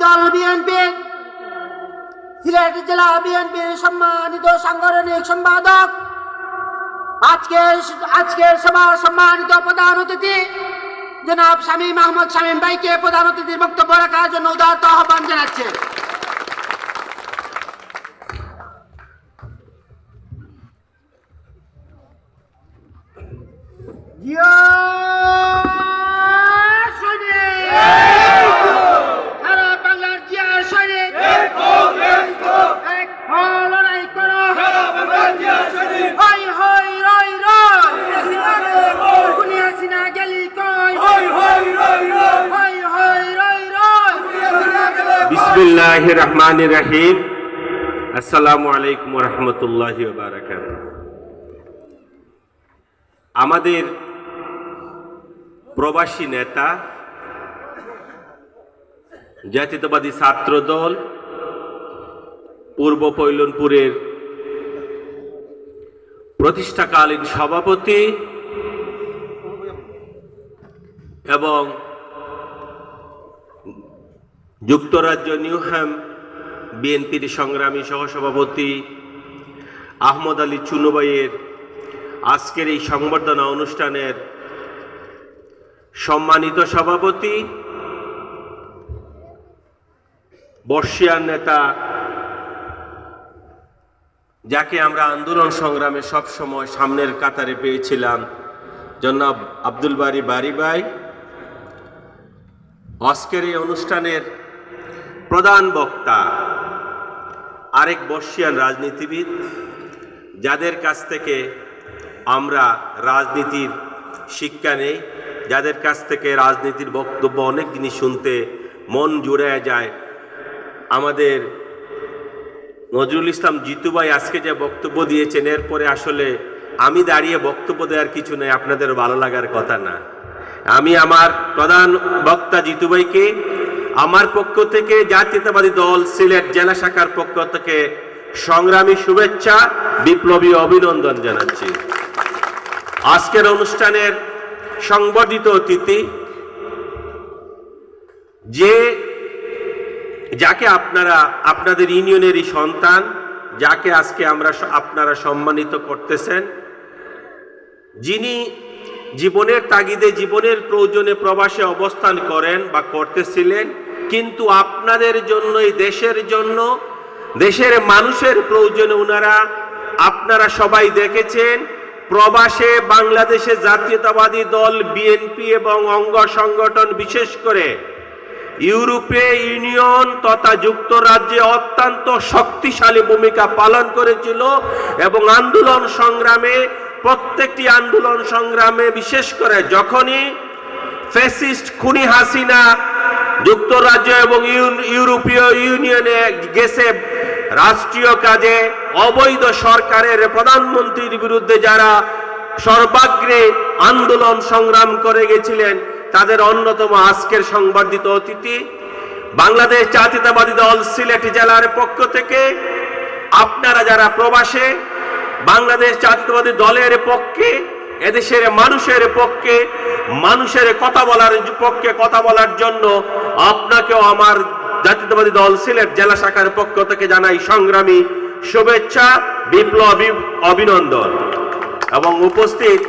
দল বিএনপি সিলেট জেলা বিএনপির সম্মানিত সাংগঠনিক সম্পাদক, আজকের সভার সম্মানিত প্রধান অতিথি জনাব শামীম আহমদ শামীম ভাইকে প্রধান অতিথির বক্তব্য রাখার জন্য উদারত আহ্বান জানাচ্ছে। বিসমিল্লাহির রহমানির রহিম। আসসালামু আলাইকুম ওয়া রাহমাতুল্লাহি ওয়া বারাকাতুহু। আমাদের প্রবাসী নেতা, জাতীয়তাবাদী ছাত্র দল পূর্ব পৈলনপুরের প্রতিষ্ঠাকালীন সভাপতি এবং যুক্তরাজ্য নিউহ্যাম বিএনপির সংগ্রামী সহসভাপতি আহমদ আলী চুনু ভাইয়ের আজকের এই সংবর্ধনা অনুষ্ঠানের সম্মানিত সভাপতি, বর্ষিয়ান নেতা, যাকে আমরা আন্দোলন সংগ্রামে সবসময় সামনের কাতারে পেয়েছিলাম, জনাব আব্দুল বারী বারী ভাই, আজকের এই অনুষ্ঠানের প্রধান বক্তা আরেক বর্ষিয়ান রাজনীতিবিদ, যাদের কাছ থেকে আমরা রাজনীতির শিক্ষা নেই, যাদের কাছ থেকে রাজনীতির বক্তব্য অনেক জিনিস শুনতে মন জুড়ে যায়। আমাদের নজরুল ইসলাম জিতু ভাই আজকে যে বক্তব্য দিয়েছেন, এরপরে আসলে আমি দাঁড়িয়ে বক্তব্য দেওয়ার কিছু নেই, আপনাদের ভালো লাগার কথা না। আমি আমার প্রধান বক্তা জিতু ভাইকে আমার পক্ষ থেকে, জাতীয়তাবাদী দল সিলেট জেলা শাখার পক্ষ থেকে সংগ্রামী শুভেচ্ছা, বিপ্লবী অভিনন্দন জানাচ্ছি। আজকের অনুষ্ঠানের সংবর্ধিত অতিথি, যাকে আপনাদের ইউনিয়নেরই সন্তান, যাকে আজকে আপনারা সম্মানিত করতেছেন, যিনি জীবনের তাগিদে, জীবনের প্রয়োজনে প্রবাসে অবস্থান করেন বা করতেছিলেন, কিন্তু আপনাদের জন্য, এই দেশের জন্য, দেশের মানুষের প্রয়োজনে আপনারা সবাই দেখেছেন, প্রবাসে বাংলাদেশে জাতীয়তাবাদী দল বিএনপি এবং অঙ্গ সংগঠন, বিশেষ করে ইউরোপীয় ইউনিয়ন তথা যুক্তরাজ্যে অত্যন্ত শক্তিশালী ভূমিকা পালন করেছিল এবং আন্দোলন সংগ্রামে, প্রত্যেকটি আন্দোলন সংগ্রামে, বিশেষ করে যখনই ফ্যাসিস্ট খুনি হাসিনা যুক্তরাজ্য এবং ইউরোপীয় ইউনিয়নে গেছে রাষ্ট্রীয় কাজে, অবৈধ সরকারের প্রধানমন্ত্রীর বিরুদ্ধে যারা সর্বাগ্রে আন্দোলন সংগ্রাম করে গেছিলেন, তাদের অন্যতম আজকের সংবর্ধিত অতিথি, বাংলাদেশ জাতীয়তাবাদী দল সিলেট জেলার পক্ষ থেকে আপনারা যারা প্রবাসে, বাংলাদেশ জাতীয়তাবাদী দলের পক্ষে, এদেশের মানুষের পক্ষে, মানুষের কথা বলার জন্য আপনাকেও আমার জাতীয়তাবাদী দল সিলেট জেলা শাখার পক্ষ থেকে জানাই সংগ্রামী শুভেচ্ছা, বিপ্লবী অভিনন্দন। এবং উপস্থিত